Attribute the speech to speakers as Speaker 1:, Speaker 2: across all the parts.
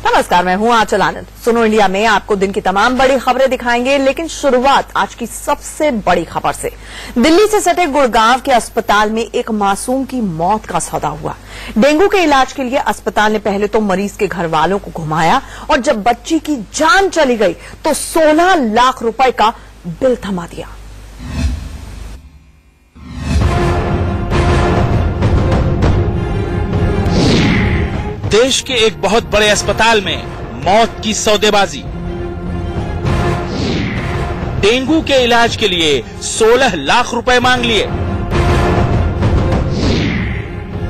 Speaker 1: नमस्कार, मैं हूं आंचल आनंद। सुनो इंडिया में आपको दिन की तमाम बड़ी खबरें दिखाएंगे, लेकिन शुरुआत आज की सबसे बड़ी खबर से। दिल्ली से सटे गुड़गांव के अस्पताल में एक मासूम की मौत का सौदा हुआ। डेंगू के इलाज के लिए अस्पताल ने पहले तो मरीज के घर वालों को घुमाया और जब बच्ची की जान चली गई तो 16 लाख रुपए का बिल थमा दिया।
Speaker 2: देश के एक बहुत बड़े अस्पताल में मौत की सौदेबाजी। डेंगू के इलाज के लिए 16 लाख रुपए मांग लिए।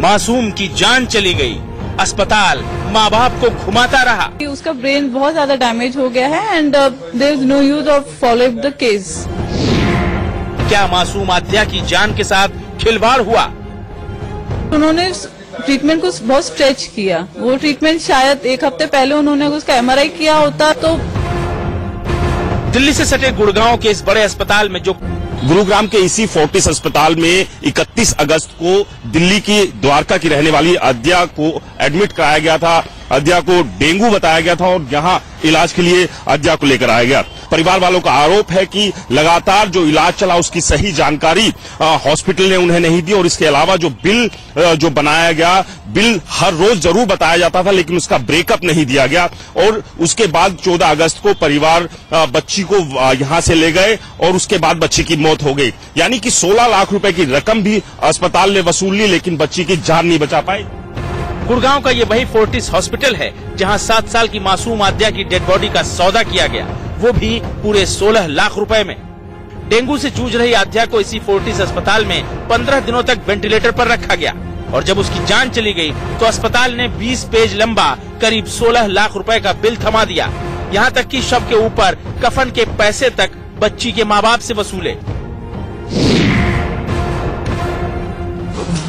Speaker 2: मासूम की जान चली गई, अस्पताल माँ बाप को घुमाता रहा।
Speaker 3: उसका ब्रेन बहुत ज्यादा डैमेज हो गया है and there is no use of follow up the case.
Speaker 2: क्या मासूम आद्या की जान के साथ खिलवाड़ हुआ?
Speaker 3: उन्होंने ट्रीटमेंट को बहुत स्ट्रेच किया। वो ट्रीटमेंट शायद एक हफ्ते पहले उन्होंने उसका MRI किया होता तो।
Speaker 2: दिल्ली से सटे गुड़गांव के इस बड़े अस्पताल में जो
Speaker 4: गुरुग्राम के इसी फोर्टिस अस्पताल में 31 अगस्त को दिल्ली की द्वारका की रहने वाली आद्या को एडमिट कराया गया था। आद्या को डेंगू बताया गया था और यहाँ इलाज के लिए आद्या को लेकर आया गया। परिवार वालों का आरोप है कि लगातार जो इलाज चला उसकी सही जानकारी हॉस्पिटल ने उन्हें नहीं दी और इसके अलावा जो बिल जो बनाया गया, बिल हर रोज जरूर बताया जाता था लेकिन उसका ब्रेकअप नहीं दिया गया। और उसके बाद 14 अगस्त को परिवार बच्ची को यहाँ से ले गए और उसके बाद बच्ची की मौत हो गई। यानी कि 16 लाख रुपए की रकम भी अस्पताल ने वसूल ली लेकिन बच्ची की जान नहीं बचा पाई।
Speaker 2: गुड़गांव का ये वही फोर्टिस हॉस्पिटल है जहां 7 साल की मासूम आद्या की डेड बॉडी का सौदा किया गया, वो भी पूरे 16 लाख रुपए में। डेंगू से जूझ रही आद्या को इसी फोर्टिस अस्पताल में 15 दिनों तक वेंटिलेटर पर रखा गया और जब उसकी जान चली गई तो अस्पताल ने 20 पेज लंबा करीब 16 लाख रुपए का बिल थमा दिया। यहाँ तक कि शव के ऊपर कफन के पैसे तक बच्ची के माँ बाप से वसूले।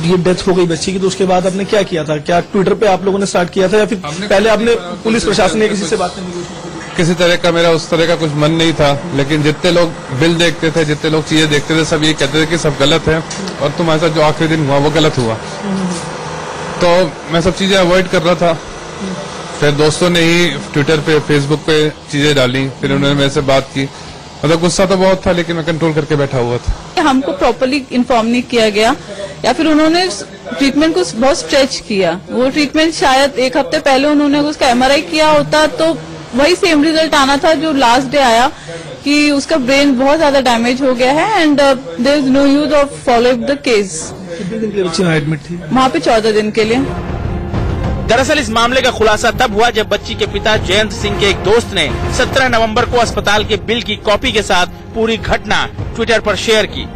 Speaker 5: ये डेथ हो गई बच्ची की तो उसके बाद आपने क्या किया था? क्या ट्विटर पे आप लोगों ने स्टार्ट किया था या फिर पहले आपने पुलिस प्रशासन ने किसी से बात नहीं की?
Speaker 6: किसी तरह का मेरा उस तरह का कुछ मन नहीं था, लेकिन जितने लोग बिल देखते थे, जितने लोग चीजें देखते थे, सब ये कहते थे कि सब गलत है और तुम्हारे साथ जो आखिरी दिन हुआ वो गलत हुआ। तो मैं सब चीजें अवॉइड कर रहा था। फिर दोस्तों ने ही ट्विटर पे, फेसबुक पे चीजें डाली, फिर उन्होंने मेरे से बात की। मतलब गुस्सा तो बहुत था लेकिन मैं कंट्रोल करके बैठा हुआ था।
Speaker 3: हमको प्रॉपर्ली इन्फॉर्म नहीं किया गया या फिर उन्होंने ट्रीटमेंट को बहुत स्ट्रेच किया। वो ट्रीटमेंट शायद एक हफ्ते पहले उन्होंने उसका MRI किया होता तो वही सेम रिजल्ट आना था जो लास्ट डे आया कि उसका ब्रेन बहुत ज्यादा डैमेज हो गया है and there is no use of follow up the case.
Speaker 5: कितने दिन के लिए बच्ची एडमिट थी?
Speaker 3: वहाँ पे 14 दिन के लिए।
Speaker 2: दरअसल इस मामले का खुलासा तब हुआ जब बच्ची के पिता जयंत सिंह के एक दोस्त ने 17 नवंबर को अस्पताल के बिल की कॉपी के साथ पूरी घटना ट्विटर पर शेयर की।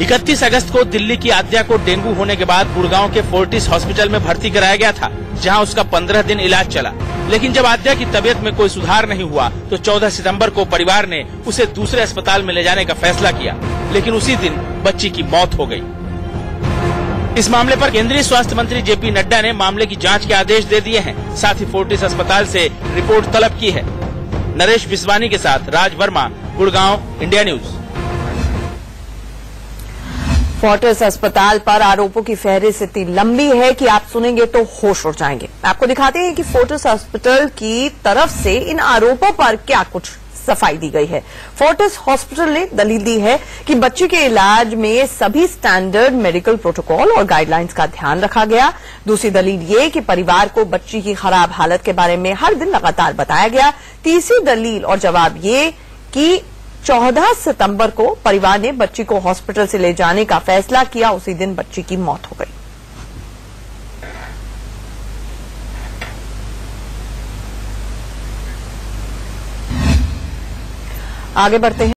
Speaker 2: 31 अगस्त को दिल्ली की आद्या को डेंगू होने के बाद गुड़गांव के फोर्टिस हॉस्पिटल में भर्ती कराया गया था, जहां उसका 15 दिन इलाज चला। लेकिन जब आद्या की तबीयत में कोई सुधार नहीं हुआ तो 14 सितंबर को परिवार ने उसे दूसरे अस्पताल में ले जाने का फैसला किया, लेकिन उसी दिन बच्ची की मौत हो गई। इस मामले पर केंद्रीय स्वास्थ्य मंत्री JP नड्डा ने मामले की जांच के आदेश दे दिए हैं। साथ ही फोर्टिस अस्पताल से रिपोर्ट तलब की है। नरेश विश्वानी के साथ Raj Verma, Gurgaon, India News.
Speaker 1: Fortis अस्पताल पर आरोपों की फहरिस्त इतनी लंबी है कि आप सुनेंगे तो होश उड़ जाएंगे। आपको दिखाते हैं कि फोर्टिस हॉस्पिटल की तरफ से इन आरोपों पर क्या कुछ सफाई दी गई है। फोर्टिस हॉस्पिटल ने दलील दी है कि बच्ची के इलाज में सभी स्टैंडर्ड मेडिकल प्रोटोकॉल और गाइडलाइंस का ध्यान रखा गया। दूसरी दलील ये कि परिवार को बच्ची की खराब हालत के बारे में हर दिन लगातार बताया गया। तीसरी दलील और जवाब ये कि 14 सितंबर को परिवार ने बच्ची को हॉस्पिटल से ले जाने का फैसला किया, उसी दिन बच्ची की मौत हो गई। आगे बढ़ते हैं।